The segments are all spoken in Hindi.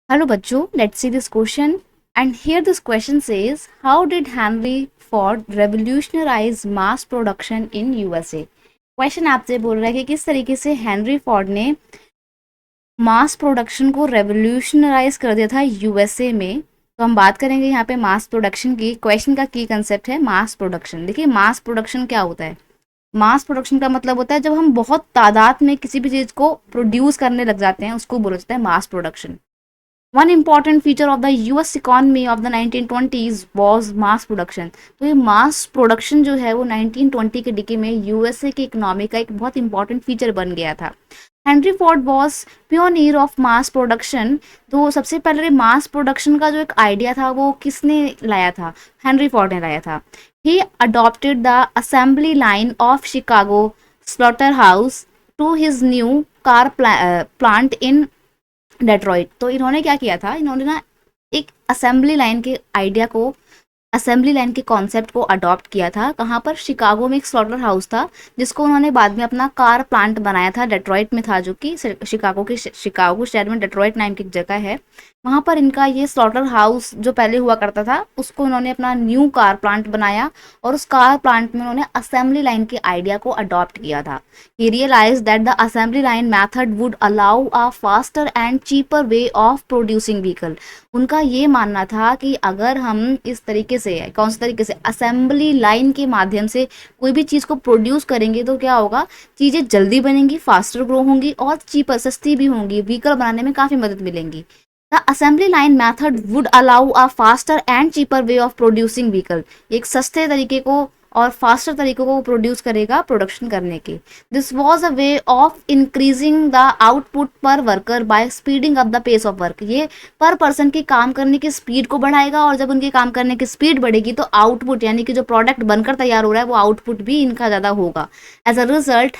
Hello बच्चों, let's see this question. And here this question says, how did Henry Ford revolutionize mass production in USA? Question आपसे बोल रहा है कि किस तरीके से हेनरी फोर्ड ने मास प्रोडक्शन को रेवोल्यूशनराइज कर दिया था यूएसए में। तो हम बात करेंगे यहाँ पे मास प्रोडक्शन की। क्वेश्चन का की कंसेप्ट है मास प्रोडक्शन। देखिए मास प्रोडक्शन क्या होता है। मास प्रोडक्शन का मतलब होता है जब हम बहुत तादाद में किसी भी चीज़ को प्रोड्यूस करने लग जाते हैं, उसको बोला जाता है mass production. One important feature of the US economy of the 1920s was mass production। तो ये मास प्रोडक्शन जो है वो 1920 के डिके में यूएसए की इकोनॉमी का एक बहुत इंपॉर्टेंट फीचर बन गया था। Henry Ford was pioneer of mass production. तो सबसे पहले मास प्रोडक्शन का जो एक आइडिया था वो किसने लाया था? हेनरी फोर्ड ने लाया था। He adopted the assembly line of Chicago slaughter house to his new car plant in Detroit. तो इन्होंने क्या किया था, इन्होंने ना एक असेंबली लाइन के कॉन्सेप्ट को अडॉप्ट किया था। कहाँ पर? शिकागो में एक स्लॉटर हाउस था जिसको उन्होंने बाद में अपना कार प्लांट बनाया था। डेट्रॉइट में था, जो कि शिकागो शहर में डेट्रॉइट नाम की एक जगह है। वहाँ पर इनका ये स्लॉटर हाउस जो पहले हुआ करता था उसको उन्होंने अपना न्यू कार प्लांट बनाया और उस कार प्लांट में उन्होंने असेंबली लाइन के आइडिया को अडॉप्ट किया था। He realized that the assembly line method would allow a faster and cheaper way of producing vehicle। उनका ये मानना था कि अगर हम इस तरीके से, कौन से तरीके से, असेंबली लाइन के माध्यम से कोई भी चीज़ को प्रोड्यूस करेंगे तो क्या होगा, चीज़ें जल्दी बनेंगी, फास्टर ग्रो होंगी और चीपर, सस्ती भी होंगी, व्हीकल बनाने में काफ़ी मदद मिलेंगी। The assembly line method would allow a faster and cheaper way of producing vehicle. एक सस्ते तरीके को और फास्टर तरीकों को प्रोड्यूस करेगा प्रोडक्शन करने की। This was a way of increasing the output per worker by speeding up the pace of work. ये पर पर्सन की काम करने की स्पीड को बढ़ाएगा और जब उनकी काम करने की स्पीड बढ़ेगी तो आउटपुट, यानी कि जो प्रोडक्ट बनकर तैयार हो रहा है वो आउटपुट भी इनका ज़्यादा होगा। As a result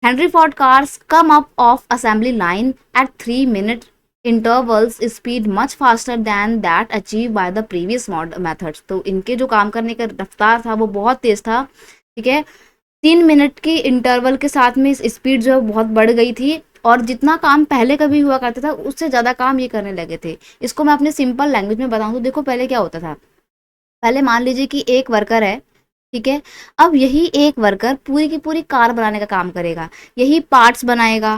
Henry Ford cars come up off assembly line at 3-minute intervals, speed much faster than that achieved by the previous methods। तो इनके जो काम करने का रफ्तार था वो बहुत तेज था, ठीक है। 3 मिनट की इंटरवल के साथ में इस स्पीड जो है बहुत बढ़ गई थी और जितना काम पहले कभी हुआ करता था उससे ज़्यादा काम ये करने लगे थे। इसको मैं अपने सिंपल लैंग्वेज में बताऊँ तो देखो पहले क्या होता था। पहले मान लीजिए कि एक वर्कर है, ठीक है। अब यही एक वर्कर पूरी की पूरी कार बनाने का काम करेगा, यही पार्ट्स बनाएगा,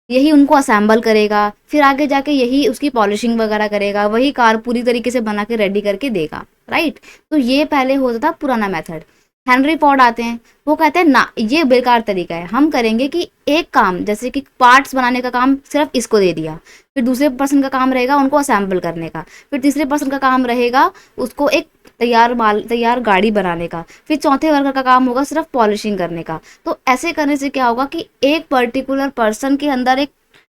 यही उनको असेंबल करेगा, फिर आगे जाके यही उसकी पॉलिशिंग वगैरह करेगा, वही कार पूरी तरीके से बना के रेडी करके देगा, राइट। तो ये पहले होता था पुराना मेथड। हेनरी फोर्ड आते हैं, वो कहते हैं ना ये बेकार तरीका है, हम करेंगे कि एक काम जैसे कि पार्ट्स बनाने का काम सिर्फ इसको दे दिया, फिर दूसरे पर्सन का काम रहेगा उनको असेंबल करने का, फिर तीसरे पर्सन का काम रहेगा उसको एक तैयार गाड़ी बनाने का, फिर चौथे वर्कर का काम होगा सिर्फ पॉलिशिंग करने का। तो ऐसे करने से क्या होगा कि एक पर्टिकुलर पर्सन के अंदर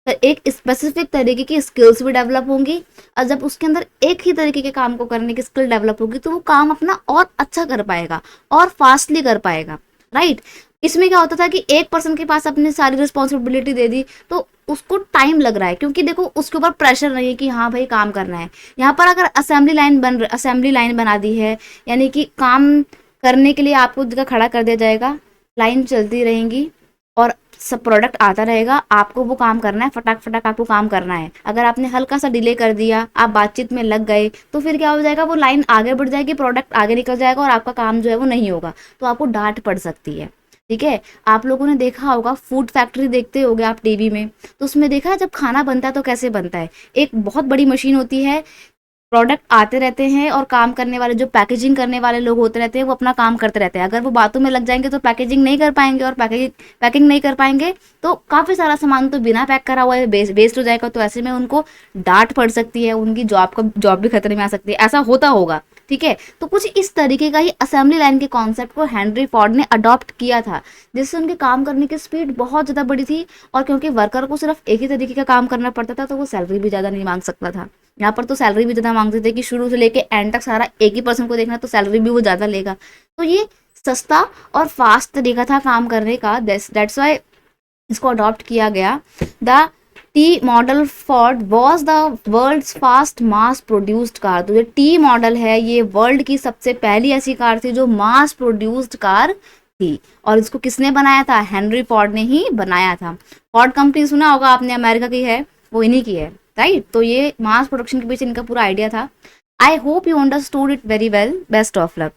एक स्पेसिफिक तरीके की स्किल्स भी डेवलप होंगी और जब उसके अंदर एक ही तरीके के काम को करने की स्किल डेवलप होगी तो वो काम अपना और अच्छा कर पाएगा और फास्टली कर पाएगा, राइट। इसमें क्या होता था कि एक पर्सन के पास अपनी सारी रिस्पॉन्सिबिलिटी दे दी तो उसको टाइम लग रहा है, क्योंकि देखो उसके ऊपर प्रेशर नहीं है कि हाँ भाई काम करना है। यहाँ पर अगर असेंबली लाइन बना दी है, यानी कि काम करने के लिए आपको जगह खड़ा कर दिया जाएगा, लाइन चलती रहेंगी और सब प्रोडक्ट आता रहेगा, आपको वो काम करना है, फटाक फटाक आपको काम करना है। अगर आपने हल्का सा डिले कर दिया, आप बातचीत में लग गए तो फिर क्या हो जाएगा, वो लाइन आगे बढ़ जाएगी, प्रोडक्ट आगे निकल जाएगा और आपका काम जो है वो नहीं होगा, तो आपको डांट पड़ सकती है, ठीक है। आप लोगों ने देखा होगा, फूड फैक्ट्री देखते होगे आप टीवी में, तो उसमें देखा है जब खाना बनता है तो कैसे बनता है। एक बहुत बड़ी मशीन होती है, प्रोडक्ट आते रहते हैं और काम करने वाले जो पैकेजिंग करने वाले लोग होते रहते हैं वो अपना काम करते रहते हैं। अगर वो बातों में लग जाएंगे तो पैकेजिंग नहीं कर पाएंगे और पैकिंग नहीं कर पाएंगे तो काफ़ी सारा सामान तो बिना पैक करा हुआ है वेस्ट हो जाएगा। तो ऐसे में उनको डांट पड़ सकती है, उनकी जॉब भी खतरे में आ सकती है, ऐसा होता होगा, ठीक है। तो कुछ इस तरीके का ही असेंबली लाइन के कॉन्सेप्ट को हेनरी फोर्ड ने अडॉप्ट किया था, जिससे उनके काम करने की स्पीड बहुत ज़्यादा बड़ी थी और क्योंकि वर्कर को सिर्फ एक ही तरीके का काम करना पड़ता था तो वो सैलरी भी ज़्यादा नहीं मांग सकता था। यहाँ पर तो सैलरी भी ज़्यादा मांगते थे कि शुरू से लेके एंड तक सारा एक ही पर्सन को देखना, तो सैलरी भी वो ज़्यादा लेगा। तो ये सस्ता और फास्ट तरीका था काम करने का, दैट्स वाई इसको अडॉप्ट किया गया। The T model Ford was the world's fast mass produced car. तो ये टी मॉडल है, ये वर्ल्ड की सबसे पहली ऐसी कार थी जो मास प्रोड्यूस्ड कार थी और इसको किसने बनाया था? हेनरी फोर्ड ने ही बनाया था। फोर्ड कंपनी सुना होगा आपने, अमेरिका की है, वो इन्हीं की है, राइट? तो ये मास प्रोडक्शन के पीछे इनका पूरा आइडिया था। I hope you understood it very well. Best of luck.